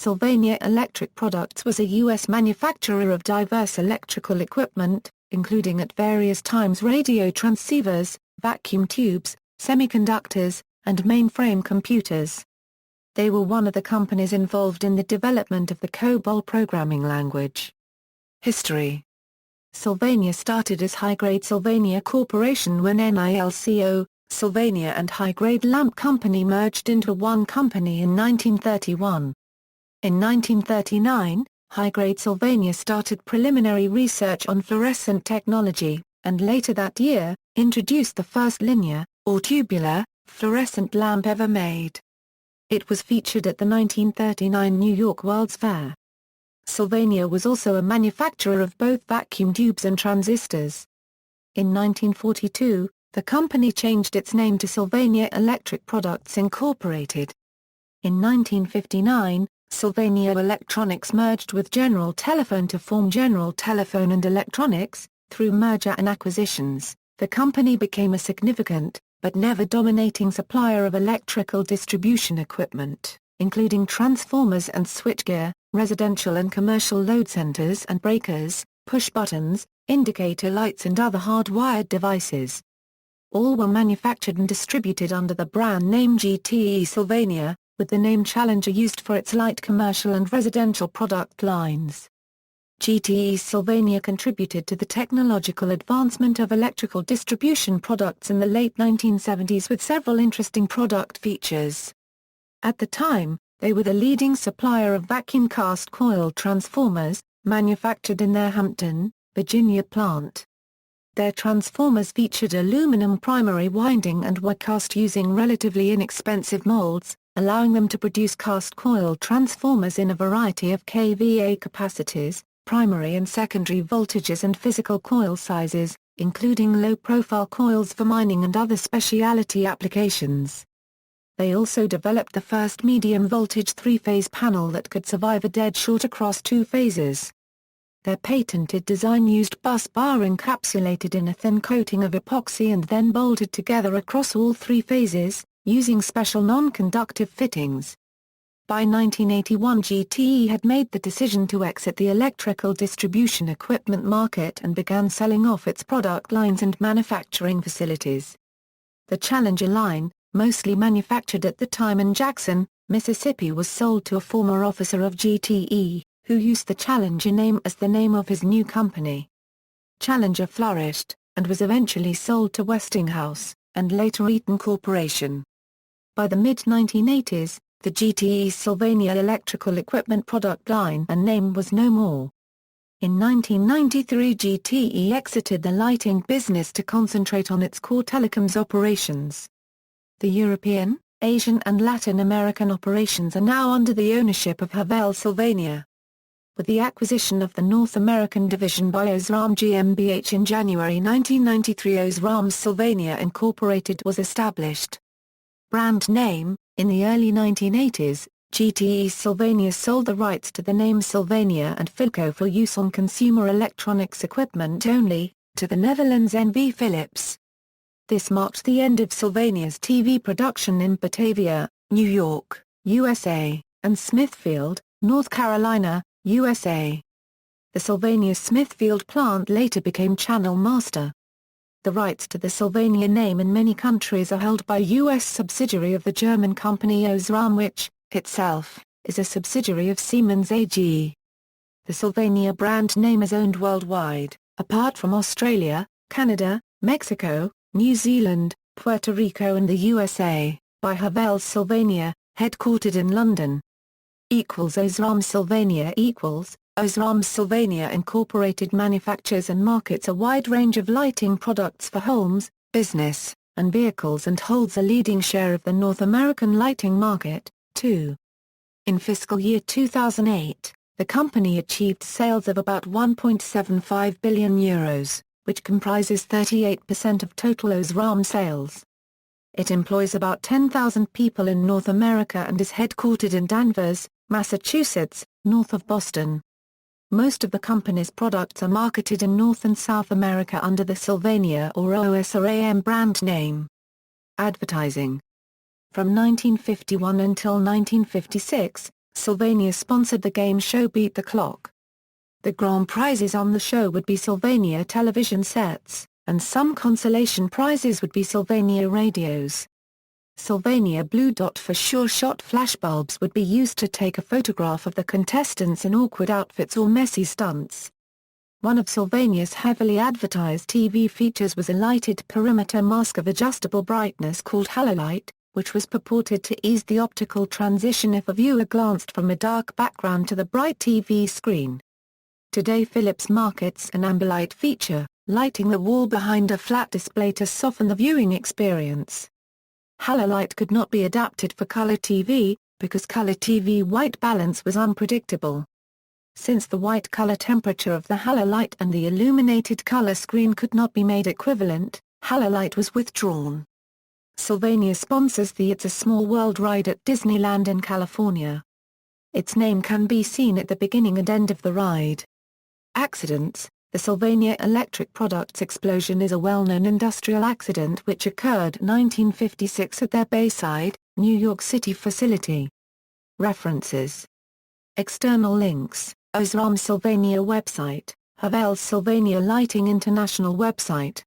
Sylvania Electric Products was a U.S. manufacturer of diverse electrical equipment, including at various times radio transceivers, vacuum tubes, semiconductors, and mainframe computers. They were one of the companies involved in the development of the COBOL programming language. History. Sylvania started as High-Grade Sylvania Corporation when NILCO, Sylvania and High-Grade Lamp Company merged into one company in 1931. In 1939, High-Grade Sylvania started preliminary research on fluorescent technology, and later that year, introduced the first linear, or tubular, fluorescent lamp ever made. It was featured at the 1939 New York World's Fair. Sylvania was also a manufacturer of both vacuum tubes and transistors. In 1942, the company changed its name to Sylvania Electric Products Incorporated. In 1959, Sylvania Electronics merged with General Telephone to form General Telephone and Electronics. Through merger and acquisitions, the company became a significant, but never dominating supplier of electrical distribution equipment, including transformers and switchgear, residential and commercial load centers and breakers, push buttons, indicator lights and other hardwired devices. All were manufactured and distributed under the brand name GTE Sylvania, with the name Challenger used for its light commercial and residential product lines. GTE Sylvania contributed to the technological advancement of electrical distribution products in the late 1970s with several interesting product features. At the time, they were the leading supplier of vacuum cast coil transformers, manufactured in their Hampton, Virginia plant. Their transformers featured aluminum primary winding and were cast using relatively inexpensive molds, allowing them to produce cast coil transformers in a variety of kVA capacities, primary and secondary voltages and physical coil sizes, including low-profile coils for mining and other specialty applications. They also developed the first medium-voltage three-phase panel that could survive a dead short across two phases. Their patented design used bus bar encapsulated in a thin coating of epoxy and then bolted together across all three phases, using special non-conductive fittings. By 1981 GTE had made the decision to exit the electrical distribution equipment market and began selling off its product lines and manufacturing facilities. The Challenger line, mostly manufactured at the time in Jackson, Mississippi, was sold to a former officer of GTE, who used the Challenger name as the name of his new company. Challenger flourished, and was eventually sold to Westinghouse, and later Eaton Corporation. By the mid-1980s, the GTE Sylvania electrical equipment product line and name was no more. In 1993 GTE exited the lighting business to concentrate on its core telecoms operations. The European, Asian and Latin American operations are now under the ownership of Havel Sylvania. With the acquisition of the North American division by Osram GmbH in January 1993, Osram Sylvania Incorporated was established. Brand name: in the early 1980s, GTE Sylvania sold the rights to the name Sylvania and Philco for use on consumer electronics equipment only, to the Netherlands NV Philips. This marked the end of Sylvania's TV production in Batavia, New York, USA, and Smithfield, North Carolina, USA. The Sylvania Smithfield plant later became Channel Master. The rights to the Sylvania name in many countries are held by a U.S. subsidiary of the German company Osram, which, itself, is a subsidiary of Siemens AG. The Sylvania brand name is owned worldwide, apart from Australia, Canada, Mexico, New Zealand, Puerto Rico and the USA, by Havel Sylvania, headquartered in London. Osram Sylvania Osram Sylvania Incorporated manufactures and markets a wide range of lighting products for homes, business, and vehicles and holds a leading share of the North American lighting market, too. In fiscal year 2008, the company achieved sales of about €1.75 billion, which comprises 38% of total Osram sales. It employs about 10,000 people in North America and is headquartered in Danvers, Massachusetts, north of Boston. Most of the company's products are marketed in North and South America under the Sylvania or OSRAM brand name. Advertising. From 1951 until 1956, Sylvania sponsored the game show Beat the Clock. The grand prizes on the show would be Sylvania television sets, and some consolation prizes would be Sylvania radios. Sylvania Blue Dot for Sure Shot flashbulbs would be used to take a photograph of the contestants in awkward outfits or messy stunts. One of Sylvania's heavily advertised TV features was a lighted perimeter mask of adjustable brightness called HaloLight, which was purported to ease the optical transition if a viewer glanced from a dark background to the bright TV screen. Today Philips markets an Ambilight feature, lighting the wall behind a flat display to soften the viewing experience. HaloLight could not be adapted for color TV, because color TV white balance was unpredictable. Since the white color temperature of the HaloLight and the illuminated color screen could not be made equivalent, HaloLight was withdrawn. Sylvania sponsors the It's a Small World ride at Disneyland in California. Its name can be seen at the beginning and end of the ride. Accidents. The Sylvania Electric Products explosion is a well-known industrial accident which occurred 1956 at their Bayside, New York City facility. References. External links: Osram Sylvania website, Havel's Sylvania Lighting International website.